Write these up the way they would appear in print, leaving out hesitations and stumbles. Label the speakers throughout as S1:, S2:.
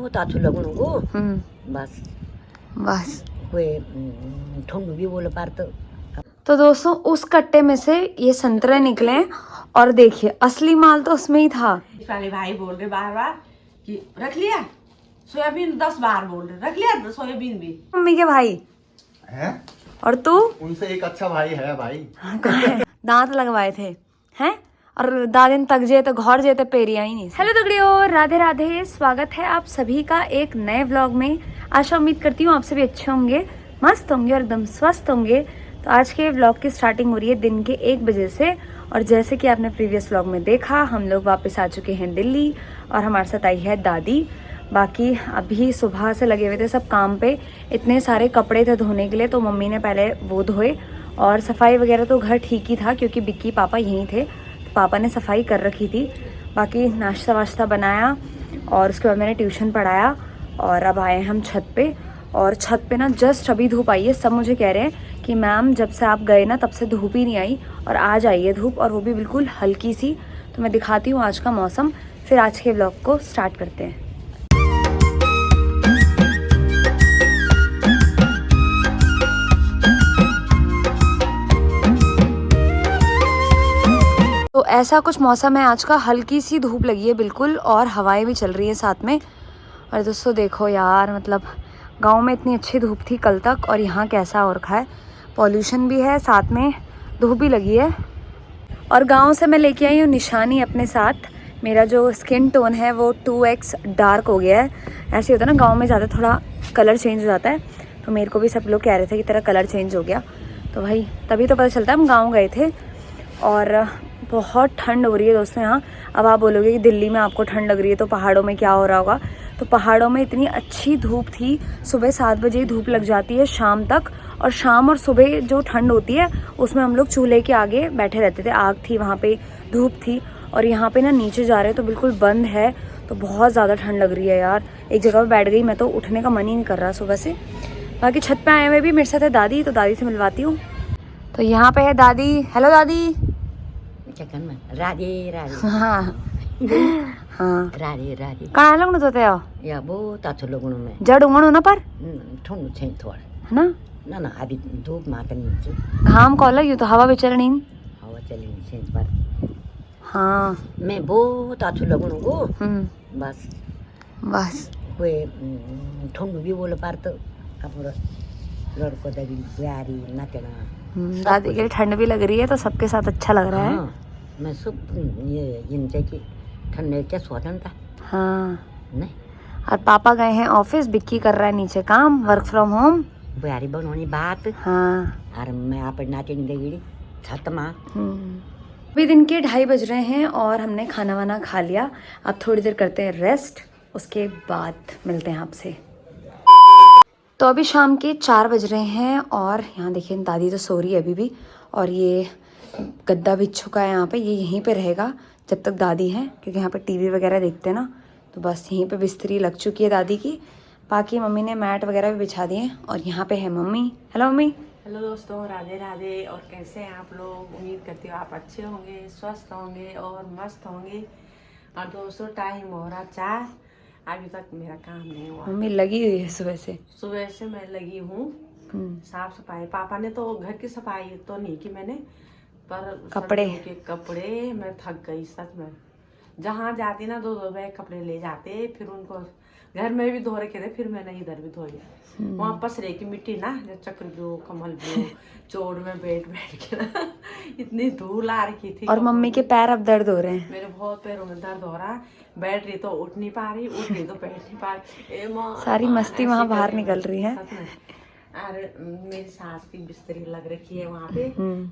S1: बहुत अच्छो लगन को बस
S2: बस
S1: कोई ठंडू भी बोल पार
S2: तो दोस्तों उस कट्टे में से ये संतरे निकले हैं और देखिए असली माल तो उसमें ही था।
S1: वाले भाई बोल रहे बार बार कि रख लिया सोयाबीन 10 बार बोल रहे रख लिया सोयाबीन भी।
S2: मम्मी के भाई
S3: हैं?
S2: और तू
S3: उनसे एक अच्छा भाई है भाई।
S2: दांत लगवाए थे हैं और दादिन तक जे तो घर जे तो पेरिया ही नहीं। हेलो दगड़ियों, राधे राधे, स्वागत है आप सभी का एक नए व्लॉग में। आशा उम्मीद करती हूँ आप सभी अच्छे होंगे, मस्त होंगे और एकदम स्वस्थ होंगे। तो आज के व्लॉग की स्टार्टिंग हो रही है दिन के 1 बजे से और जैसे कि आपने प्रीवियस व्लॉग में देखा हम लोग वापस आ चुके हैं दिल्ली और हमारे साथ आई है दादी। बाकी अभी सुबह से लगे हुए थे सब काम पे, इतने सारे कपड़े थे धोने के लिए तो मम्मी ने पहले वो धोए और सफाई वगैरह तो घर ठीक ही था क्योंकि बिक्की पापा यहीं थे तो पापा ने सफाई कर रखी थी। बाकी नाश्ता वाश्ता बनाया और उसके बाद मैंने ट्यूशन पढ़ाया और अब आए हम छत पे। और छत पे ना जस्ट अभी धूप आई है। सब मुझे कह रहे हैं कि मैम जब से आप गए ना तब से धूप ही नहीं आई और आज आई है धूप और वो भी बिल्कुल हल्की सी। तो मैं दिखाती हूँ आज का मौसम, फिर आज के व्लॉग को स्टार्ट करते हैं। तो ऐसा कुछ मौसम है आज का, हल्की सी धूप लगी है बिल्कुल और हवाएं भी चल रही है साथ में। और दोस्तों देखो यार, मतलब गांव में इतनी अच्छी धूप थी कल तक और यहाँ कैसा हो रखा है, पॉल्यूशन भी है साथ में धूप भी लगी है। और गांव से मैं लेके आई हूँ निशानी अपने साथ। मेरा जो स्किन टोन है वो 2x डार्क हो गया है। ऐसे होता है ना गाँव में ज़्यादा थोड़ा कलर चेंज हो जाता है, तो मेरे को भी सब लोग कह रहे थे कि तेरा कलर चेंज हो गया। तो भाई तभी तो पता चलता है, हम गाँव गए थे और बहुत ठंड हो रही है दोस्तों यहाँ। अब आप बोलोगे कि दिल्ली में आपको ठंड लग रही है तो पहाड़ों में क्या हो रहा होगा। तो पहाड़ों में इतनी अच्छी धूप थी, सुबह 7 बजे धूप लग जाती है शाम तक, और शाम और सुबह जो ठंड होती है उसमें हम लोग चूल्हे के आगे बैठे रहते थे। आग थी वहाँ पे, धूप थी। और यहाँ पे ना नीचे जा रहे हैं तो बिल्कुल बंद है, तो बहुत ज़्यादा ठंड लग रही है यार। एक जगह पर बैठ गई मैं तो उठने का मन ही नहीं कर रहा सुबह से। बाकी छत पे आए हुए भी मेरे साथ है दादी, तो दादी से मिलवाती हूँ। तो यहाँ पे है दादी। हेलो दादी।
S1: राधे राधे।
S2: हाँ हाँ
S1: राधे राधे।
S2: कहाँ लगनु तो ते हो
S1: या बहुत अच्छो लगन में
S2: जड़ उंगणु ना पर
S1: ठंडू छैन थोड़ा
S2: है ना।
S1: ना ना अभी धूप मात्र नीचे
S2: घाम को लगी तो हवा भी चलनी।
S1: हवा चली छैन पर
S2: हाँ
S1: मैं बहुत अच्छो लगन को बस
S2: बस
S1: कोई ठंडू भी बोल पार तो अपना लड़को दगी प्यारी नाचना।
S2: दादी के लिए ठंड भी लग रही है तो सबके साथ अच्छा लग रहा है।
S1: हाँ, मैं सब ये जिनसे कि ठंडे क्या सोचन था।
S2: हाँ
S1: नहीं
S2: और पापा गए हैं ऑफिस, बिक्की कर रहा है नीचे काम, वर्क फ्रॉम होम।
S1: प्यारी बनोनी बात।
S2: हाँ
S1: और मैं आप नाचनी देगी छत में।
S2: अभी दिन के 2:30 बज रहे हैं और हमने खाना वाना खा लिया। अब थोड़ी देर करते हैं रेस्ट, उसके बाद मिलते हैं आपसे। तो अभी शाम के 4 बज रहे हैं और यहाँ देखिए दादी तो सो रही है अभी भी। और ये गद्दा बिछ चुका है यहाँ पे, ये यहीं पे रहेगा जब तक दादी है, क्योंकि यहाँ पे टीवी वगैरह देखते हैं ना, तो बस यहीं पे बिस्तरी लग चुकी है दादी की। बाकी मम्मी ने मैट वगैरह भी बिछा दिए हैं और यहाँ पे है मम्मी। Hello mummy.
S4: हेलो दोस्तों, राधे राधे। और कैसे हैं आप लोग? उम्मीद करती हूँ आप अच्छे होंगे, स्वस्थ होंगे और मस्त होंगे। और दोस्तों टाइम हो रहा 4, अभी तक मेरा काम नहीं हुआ।
S2: मम्मी लगी हुई है सुबह से
S4: मैं लगी हूँ साफ सफाई। पापा ने तो घर की सफाई तो नहीं की मैंने, पर कपड़े मैं थक गई सच में। जहाँ जाती ना 2 बैग कपड़े ले जाते, फिर उनको घर में भी धो रखे थे, फिर मैंने इधर भी धोए। वहाँ पसरे की मिट्टी ना, चक्र ब्यो कमल ब्यो चोड़ में बैठ के ना इतनी धूल आ रखी थी।
S2: और मम्मी के पैर अब दर्द हो रहे हैं।
S4: मेरे बहुत पैरों में दर्द हो रहा है। बैठ रही तो उठ नहीं पा रही, उठ रही तो बैठ नहीं पा रही।
S2: सारी मस्ती वहाँ बाहर निकल रही है।
S4: और मेरी सास की बिस्तरी लग रखी है वहाँ पे।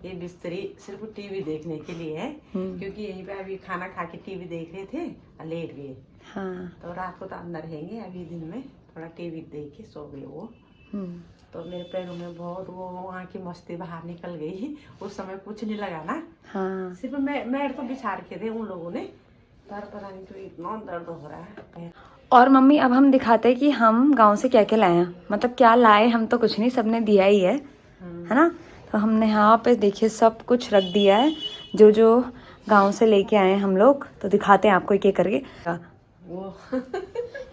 S4: ये बिस्तरी सिर्फ टीवी देखने के लिए है, क्योंकि यहीं पे अभी खाना खा के टीवी देख रहे थे और लेट गए।
S2: हाँ
S4: तो रात को तो अंदर रहेंगे, अभी दिन में थोड़ा टीवी देख के सो गए वो। तो मेरे पैरों में बहुत वो वहाँ की मस्ती बाहर निकल गई। उस समय कुछ नहीं लगा ना।
S2: हाँ
S4: सिर्फ मैट तो बिछा रखे थे उन लोगों ने, पर पता नहीं तो इतना दर्द हो रहा है।
S2: और मम्मी अब हम दिखाते हैं कि हम गांव से क्या क्या लाए हैं, मतलब क्या लाए हम तो कुछ नहीं, सबने दिया ही है ना। तो हमने यहाँ पे देखिए सब कुछ रख दिया है जो जो गांव से लेके आए हैं हम लोग। तो दिखाते हैं आपको एक एक करके।
S4: वो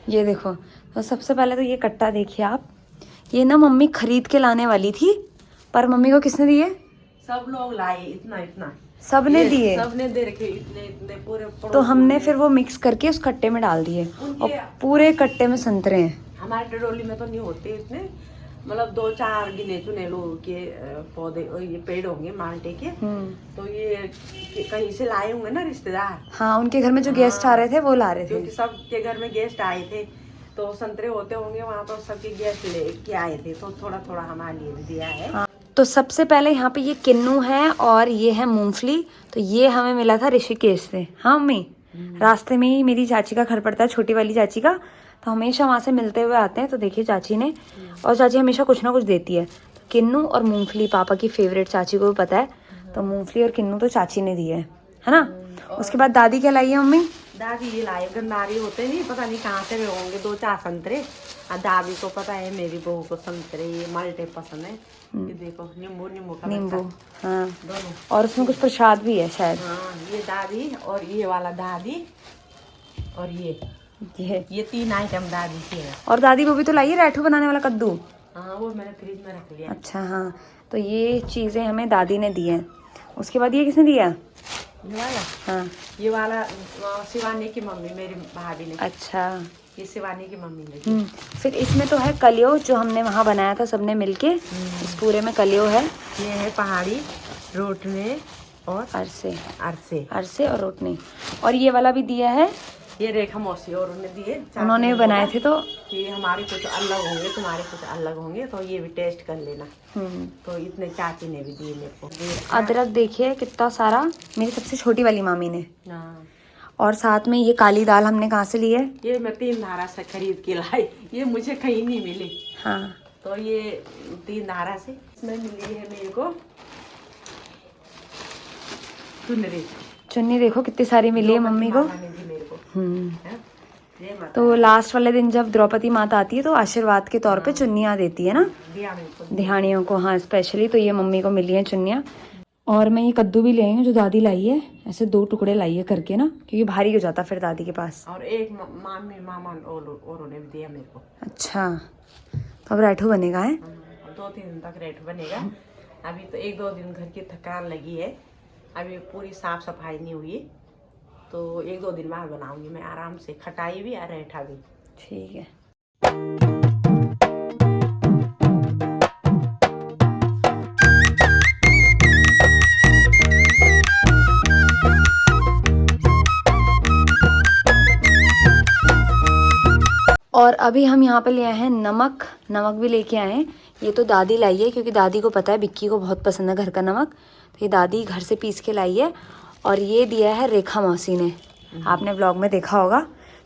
S2: ये देखो, तो सबसे पहले तो ये कट्टा देखिए आप, ये ना मम्मी खरीद के लाने वाली थी, पर मम्मी को किसने दिए?
S4: सब लोग लाए इतना इतना,
S2: सबने
S4: ये
S2: दिए,
S4: सबने दे रखे इतने इतने पूरे
S2: तो हमने फिर वो मिक्स करके उस कट्टे में डाल दिए और पूरे कट्टे में संतरे हैं।
S4: हमारे टडोली में तो नहीं होते इतने, मतलब 2-4 गिने चुने लोगों के पौधे और ये पेड़ होंगे माल्टे के। तो ये कहीं से लाए होंगे ना रिश्तेदार।
S2: हाँ, उनके घर में जो गेस्ट आ रहे थे वो ला रहे थे,
S4: क्योंकि सबके घर में गेस्ट आए थे, तो संतरे होते होंगे वहाँ पर, सबके गेस्ट लेके आए थे, तो थोड़ा थोड़ा हमारे लिए भी दिया है।
S2: हाँ, तो सबसे पहले यहाँ पे ये किन्नू है और ये है मूंगफली। तो ये हमें मिला था ऋषिकेश से। हाँ मम्मी, रास्ते में ही मेरी चाची का घर पड़ता है, छोटी वाली चाची का, तो हमेशा वहाँ से मिलते हुए आते हैं। तो देखिए चाची ने, और चाची हमेशा कुछ ना कुछ देती है। तो किन्नू और मूंगफली पापा की फेवरेट, चाची को भी पता है, तो मूंगफली और किन्नू तो चाची ने दिए है ना। उसके बाद दादी क्या लाई है मम्मी?
S4: दादी ये लाए गंदारी होते नहीं, पता नहीं कहाँ से होंगे, 2-4 संतरे। दादी को पता है, मेरी बहू को संतरे ये माल्टे पसंद है। ये देखो नींबू का
S2: नींबू,
S4: बच्चा,
S2: हाँ,
S4: दोनों।
S2: और उसमें कुछ प्रसाद भी है शायद।
S4: हाँ, ये दादी और ये वाला दादी और ये 3 आइटम दादी के है।
S2: और दादी वो भी तो लाई है रैठू बनाने वाला कद्दू।
S4: हाँ, वो मैंने फ्रिज में रख लिया।
S2: अच्छा हाँ, तो ये चीज़ें हमें दादी ने दी हैं। उसके बाद ये किसने दिया?
S4: ये वाला,
S2: हाँ,
S4: ये वाला शिवानी की मम्मी, मेरी भाभी ने।
S2: अच्छा,
S4: ये शिवानी की मम्मी ने दी।
S2: फिर इसमें तो है कलियो, जो हमने वहाँ बनाया था सबने मिलके। इस पूरे में कलियो है।
S4: ये है पहाड़ी रोटने और
S2: अरसे,
S4: अरसे
S2: और रोटनी। और ये वाला भी दिया है,
S4: ये रेखा मौसी और उन्हें दिए।
S2: उन्होंने बनाए थे, तो
S4: कि हमारे कुछ अलग होंगे, तुम्हारे कुछ अलग होंगे, तो ये भी टेस्ट कर लेना। तो इतने चाची ने भी दिए मेरे को।
S2: अदरक देखिए कितना सारा, मेरी सबसे छोटी वाली मामी ने।
S4: हाँ,
S2: और साथ में ये काली दाल हमने कहाँ से ली है?
S4: ये मैं 3 धारा से खरीद के लाई, ये मुझे कहीं नहीं मिली।
S2: हाँ,
S4: तो ये 3 धारा से इसमें मिली है मेरे को चुन्नी। देखो कितनी सारी मिली है मम्मी को। मेरे को
S2: तो लास्ट वाले दिन जब द्रौपदी माता आती है तो आशीर्वाद के तौर पे चुन्नियाँ देती है ना दिहानियों को। हाँ, स्पेशली तो ये मम्मी को मिली है चुन्नियाँ। और मैं ये कद्दू भी ले आई हूँ जो दादी लाई है, ऐसे 2 टुकड़े लाई है करके ना, क्योंकि भारी हो जाता फिर दादी के पास।
S4: और एक मामा और उन्हें भी दिया मेरे को।
S2: अच्छा, तो अब रैठू बनेगा है?
S4: 2-3 दिन तक रैठू बनेगा। अभी तो 1-2 दिन घर की थकान लगी है, अभी पूरी साफ सफाई नहीं हुई, तो 1-2 दिन बाद बनाऊंगी मैं आराम से, खटाई भी और रैठा भी।
S2: ठीक है। और अभी हम यहाँ पे ले आए हैं नमक भी लेके आए हैं। ये तो दादी लाई है, क्योंकि दादी को पता है बिक्की को बहुत पसंद है घर का नमक, तो ये दादी घर से पीस के लाई है। और ये दिया है रेखा मौसी ने, आपने ब्लॉग में देखा होगा।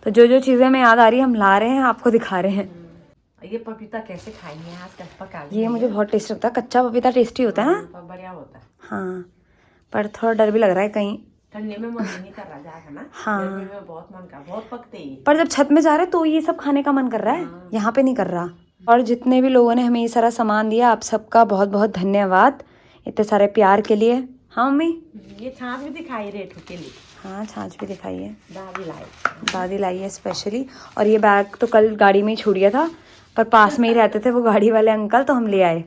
S2: तो जो चीज़ें हमें याद आ रही है हम ला रहे हैं, आपको दिखा रहे हैं।
S4: ये पपीता कैसे खाएंगे आज, पका
S2: ये मुझे बहुत टेस्टी लगता है, कच्चा पपीता टेस्टी होता है ना।
S4: बढ़िया होता है।
S2: हाँ, पर थोड़ा डर भी लग रहा है कहीं
S4: ठंडे में मन नहीं कर रहा जाएगा ना।
S2: हाँ,
S4: गर्मी में बहुत मन कर, बहुत पकते ही।
S2: पर जब छत में जा रहे हैं तो ये सब खाने का मन कर रहा है, यहाँ पे नहीं कर रहा। और जितने भी लोगों ने हमें ये सारा सामान दिया, आप सबका बहुत बहुत धन्यवाद इतने सारे प्यार के लिए। हाँ मम्मी,
S4: ये छाछ भी दिखाई रेठू के लिए।
S2: हाँ, छाछ भी दिखाई है,
S4: दादी
S2: लाई है स्पेशली। और ये बैग तो कल गाड़ी में ही छूट गया था, पर पास में ही रहते थे वो गाड़ी वाले अंकल, तो हम ले आए,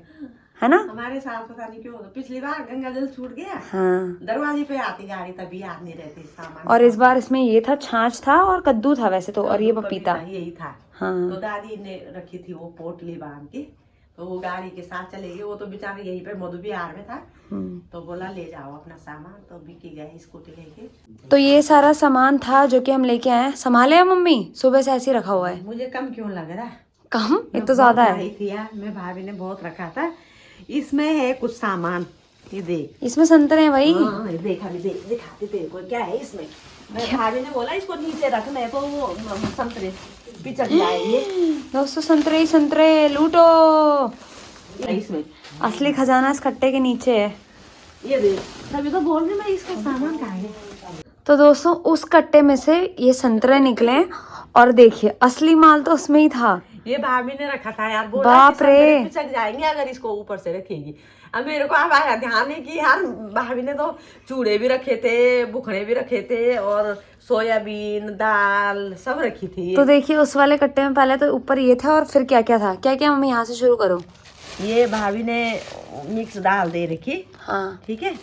S2: है ना।
S4: हमारे साथ पता नहीं क्यों, पिछली बार गंगा जल छूट गया।
S2: हाँ,
S4: दरवाजे पे आती गाड़ी, तभी याद नहीं रहती सामान।
S2: और इस बार इसमें ये था, छाछ था और कद्दू था वैसे तो, और ये पपीता
S4: यही था।
S2: हाँ,
S4: तो दादी ने रखी थी वो पोटली बांध के, तो वो गाड़ी के साथ चले गए। वो तो बेचारे यहीं पे मधुबिहार में था, तो बोला ले जाओ अपना सामान, तो बिकी गए स्कूटी लेके।
S2: तो ये सारा सामान था जो कि हम लेके आए हैं। संभाले हैं मम्मी, सुबह से ऐसे ही रखा हुआ है।
S4: मुझे कम क्यों लग रहा है?
S2: कम? ये तो ज्यादा है।
S4: थी यार, मैं भाभी ने बहुत रखा था। इसमें है कुछ सामान, ये देख,
S2: इसमें संतरे हैं भाई।
S4: हाँ, ये देख, अभी देख, दिखाती तेरे को क्या है इसमें। मैं भाभी ने बोला इसको नीचे रखना है, तो वो संतरे पिचक जाएंगे।
S2: दोस्तों, संतरे ही संतरे, लूटो।
S4: इसमें
S2: असली खजाना इस कट्टे के नीचे है।
S4: ये देख, तभी तो बोल रही मैं, इसका सामान कहाँ है।
S2: तो दोस्तों, उस कट्टे में से ये संतरे निकले, और देखिए असली माल तो उसमें ही था।
S4: ये भाभी ने रखा था यार, बोला
S2: बाप रे,
S4: पिचक जाएंगे अगर इसको ऊपर से रखेगी। अब मेरे को अब आया ध्यान है कि यार भाभी ने तो चूड़े भी रखे थे, बुखड़े भी रखे थे और सोयाबीन दाल सब रखी थी।
S2: तो देखिए उस वाले कट्टे में पहले तो ऊपर ये था और फिर क्या क्या था, क्या क्या मम्मी यहाँ से शुरू करो।
S4: ये भाभी ने मिक्स दाल दे रखी,
S2: हाँ
S4: ठीक है।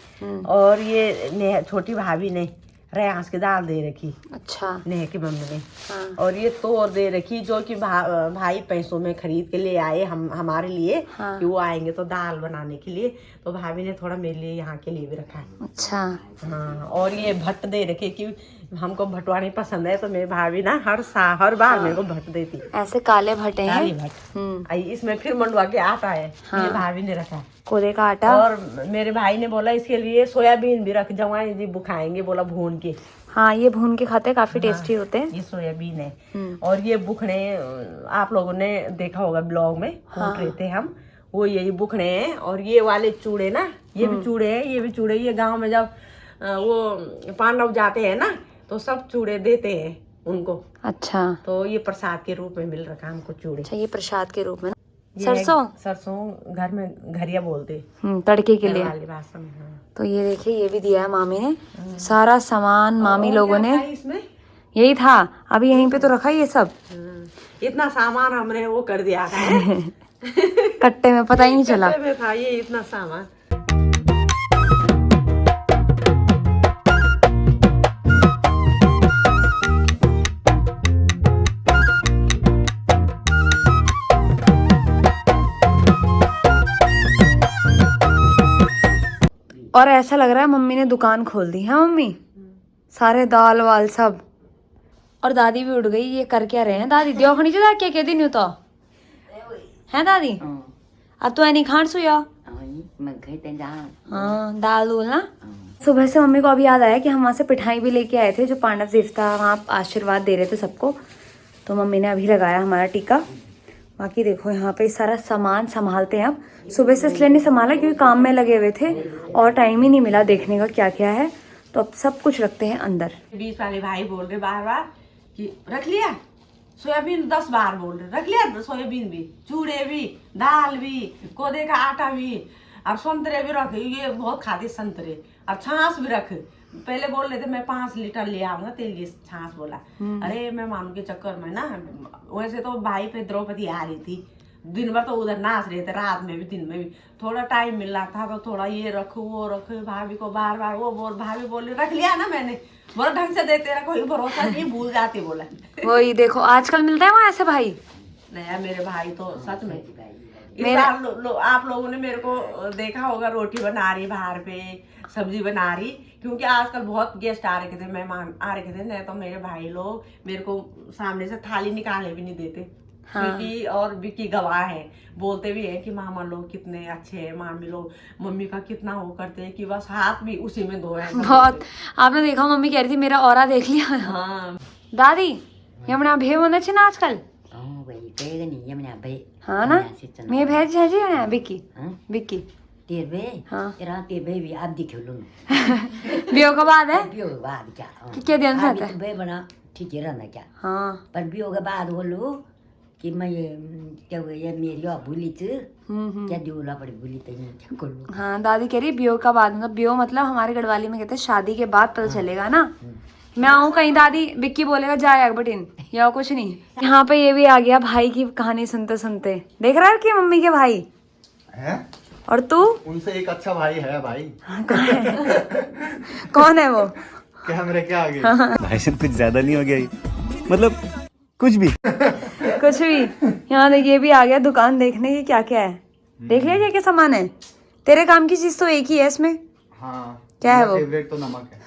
S4: और ये छोटी भाभी ने रेयांस की दाल दे रखी,
S2: अच्छा
S4: नेह की मम्मी ने।
S2: हाँ
S4: और ये तोर दे रखी जो कि भाई पैसों में खरीद के ले आए हमारे लिए,
S2: हाँ।
S4: कि वो आएंगे तो दाल बनाने के लिए, तो भाभी ने थोड़ा मेरे लिए यहाँ के लिए भी रखा है।
S2: अच्छा
S4: हाँ, और ये भट्ट दे रखे कि हमको भटवानी पसंद है, तो मेरी भाभी ना हर बार मेरे को भट्ट देती।
S2: ऐसे काले भट्टे हैं।
S4: काली भट्ट। आई इसमें फिर मंडवा के आता है,
S2: हाँ।
S4: ये भाभी ने रखा है।
S2: कोदे का आटा।
S4: और मेरे भाई ने बोला इसके लिए सोयाबीन भी रख, जवाई जी बुखाएंगे, बोला भून के।
S2: हाँ ये भून के खाते काफी टेस्टी होते हैं।
S4: ये सोयाबीन है। और ये बुखड़े आप लोगों ने देखा होगा ब्लॉग में, कूट रहे थे हम, वो यही बुखड़े हैं। और ये वाले चूड़े ना, ये भी चूड़े हैं, ये भी चूड़े। ये गांव में जब वो पांडव जाते हैं ना, तो सब चूड़े देते हैं उनको।
S2: अच्छा
S4: तो ये प्रसाद के रूप में मिल रखा हमको चूड़े।
S2: अच्छा, ये प्रसाद के रूप में।
S4: ये सरसों घर में घरिया बोलते,
S2: तड़के के लिए।
S4: वाली भाषा में। हाँ।
S2: तो ये देखिए ये भी दिया है मामी ने, सारा सामान मामी लोगों ने।
S4: इसमें
S2: यही था, अभी यहीं पे तो रखा ये सब।
S4: इतना सामान हमने वो कर दिया है
S2: कट्टे में पता ही नहीं चला।
S4: कट्टे में था ये इतना सामान।
S2: और ऐसा लग रहा है मम्मी ने दुकान खोल दी है मम्मी, सारे दाल वाल सब। और दादी भी उठ गई, ये कर क्या रहे हैं दादी? दियोखनी जा क्या कह दी तो है दादी? अब तो नहीं खान सुया। हाँ दाल दूल ना। सुबह से मम्मी को अभी याद आया कि हम वहाँ से पिठाई भी लेके आए थे, जो पांडव देवता वहाँ आशीर्वाद दे रहे थे सबको। तो मम्मी ने अभी लगाया हमारा टीका। बाकी देखो यहाँ पे सारा सामान संभालते हैं। अब सुबह से इसलिए नहीं संभाला क्योंकि काम में लगे हुए थे और टाइम ही नहीं मिला देखने का क्या क्या है, तो अब सब कुछ रखते हैं अंदर।
S4: बीच वाले भाई बोल रहे बार बार कि रख लिया सोयाबीन, 10 बार बोल रहे रख लिया सोयाबीन भी, चूड़े भी, दाल भी, कोदे का आटा भी, और संतरे भी रख। ये बहुत खाते संतरे, और छाछ भी रख। पहले बोल रहे थे मैं 5 लीटर ले आऊंगा तेल लिए छाछ, बोला अरे मैं मानू के चक्कर में ना, वैसे तो भाई पे द्रौपदी आ रही थी, दिन भर तो उधर नाच रहे थे, रात में भी दिन में भी थोड़ा टाइम मिल रहा था, तो थोड़ा ये रखो वो रखो। भाभी को बार बार वो भाभी बोले रख लिया ना मैंने, बोला ढंग से देते रहा, कोई भरोसा नहीं, भूल जाते। बोला
S2: वही देखो आजकल मिलता है वहाँ ऐसे भाई।
S4: नया मेरे भाई तो सच में आप लोगों ने मेरे को देखा होगा, रोटी बना रही बाहर पे, सब्जी बना रही, क्योंकि आजकल बहुत गेस्ट आ रहे थे, मेहमान आ रहे थे, नहीं तो मेरे भाई लोग मेरे को सामने से थाली निकालने भी नहीं देते। हाँ। स्वीटी और विक्की गवाह है, बोलते भी है कि मामा लोग कितने अच्छे हैं, मामी लोग मम्मी का कितना वो करते हैं कि बस हाथ भी उसी में धोए।
S2: बहुत आपने देखा मम्मी कह रही थी मेरा ऑरा देख लिया। हाँ दादी यमुना भे होना चाहिए ना आजकल। हाँ ना मैं भेज जी है विक्की विक्की हाँ
S1: भी आप दिखो
S2: बियो का बाद है
S1: बाद
S2: क्या ध्यान खाता है
S1: भाई बना ठीक है रहना क्या।
S2: हाँ
S1: पर बियो के बाद बोलो कि मैं क्या ये मेरी भूली थी क्या दियोला पड़ी भूली तो।
S2: हाँ दादी कह रही बियो का बाद, मतलब बियो मतलब हमारे गढ़वाली में कहते हैं शादी के बाद पता चलेगा ना। मैं आऊँ कहीं दादी विक्की बोलेगा जाए बटिन या कुछ नहीं। यहाँ पे ये भी आ गया भाई की कहानी सुनते सुनते, देख रहा है कि मम्मी के भाई
S3: है
S2: और तू
S3: उनसे एक अच्छा भाई है भाई।
S2: कौन है वो?
S3: कैमरे के आगे
S5: भाई साहब कुछ ज्यादा नहीं हो गया ये? मतलब कुछ भी
S2: कुछ भी। यहाँ देखिए भी आ गया दुकान देखने की क्या क्या है, देख लिया क्या क्या सामान है। तेरे काम की चीज तो एक ही है इसमें।
S3: हाँ
S2: क्या है वो?
S3: फेवरेट तो नमक है।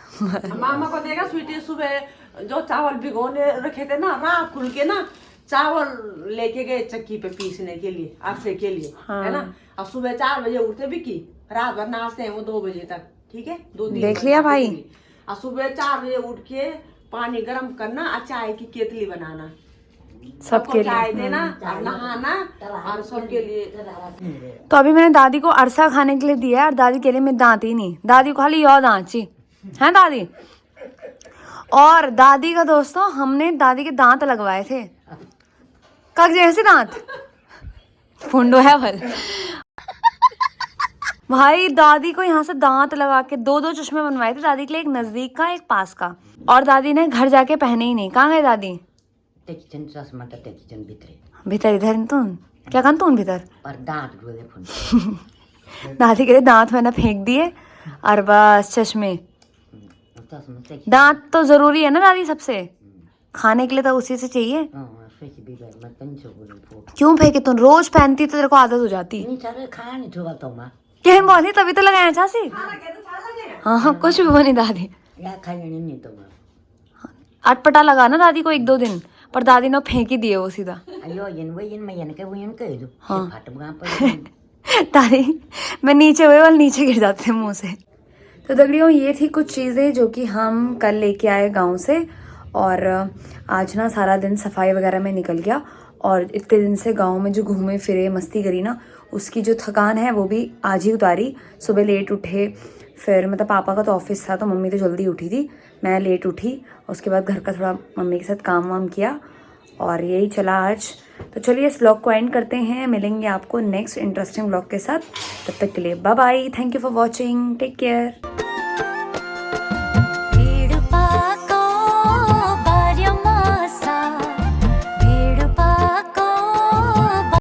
S4: मामा को देगा स्वीटी, सुबह जो चावल भिगोने रखे थे ना, रात खुल के ना चावल लेके गए चक्की पे पीसने के लिए, अरसे के लिए। हाँ। है ना, अब सुबह 4 बजे उठते विक्की, रात भर नाचते हैं वो 2 बजे तक, ठीक है 2-3
S2: देख लिया भाई।
S4: और सुबह 4 बजे उठ के पानी गर्म करना और चाय की केतली बनाना, सबके चाय देना और नहाना, और सबके लिए।
S2: तो अभी मैंने दादी को अरसा खाने के लिए दिया और दादी के लिए मैं दांत ही नहीं, दादी को खाली यो दांची है दादी। और दादी का दोस्तों हमने दादी के दांत लगवाए थे, कग जैसे दांत फुंडो है भल। भाई दादी को यहाँ से दांत लगा के 2-2 चश्मे बनवाए थे दादी के लिए, एक नजदीक का एक पास का, और दादी ने घर जाके पहने ही नहीं। कहाँ गए दादी?
S1: ते किचन चश्मा ते किचन भीतर
S2: भीतर इधर तुम क्या कर तुम भीतर?
S1: और दांत रोले फोन
S2: दादी के लिए दांत मैंने फेंक दिए और बस चश्मे।
S1: चश्मा ते
S2: दांत तो जरूरी है ना दादी, सबसे खाने के लिए तो उसी से चाहिए।
S1: हां सोची भी मैं तन से बोलूं फो
S2: क्यों फेंके? तुम रोज पहनती तो तेरे को आदत हो जाती।
S1: नहीं सारे खा नहीं छोड़ा तो मां
S2: क्या बोली? तभी तो लगाया चासी। हाँ कुछ भी बोली दादी।
S1: या खाने नहीं तो मां
S2: अटपटा लगा ना दादी को 1-2 दिन, पर दादी ने फेंक ही दिए वो सीधा।
S1: अयो ये मैं ये के वो कह दो
S2: हाँ।
S1: फट वहां पर
S2: दादी मैं नीचे हुए वाले नीचे गिर जाते हैं मुंह से। तो दगड़ियों ये थी कुछ चीज़ें जो कि हम कल लेके आए गांव से, और आज ना सारा दिन सफाई वगैरह में निकल गया, और इतने दिन से गांव में जो घूमे फिरे मस्ती करी ना, उसकी जो थकान है वो भी आज ही उतारी। सुबह लेट उठे, फिर मतलब पापा का तो ऑफिस था तो मम्मी तो जल्दी उठी थी, मैं लेट उठी, उसके बाद घर का थोड़ा मम्मी के साथ काम वाम किया, और यही चला आज। तो चलिए इस व्लॉग को एंड करते हैं, मिलेंगे आपको नेक्स्ट इंटरेस्टिंग व्लॉग के साथ। तब तक के लिए bye bye, thank you for watching, take care.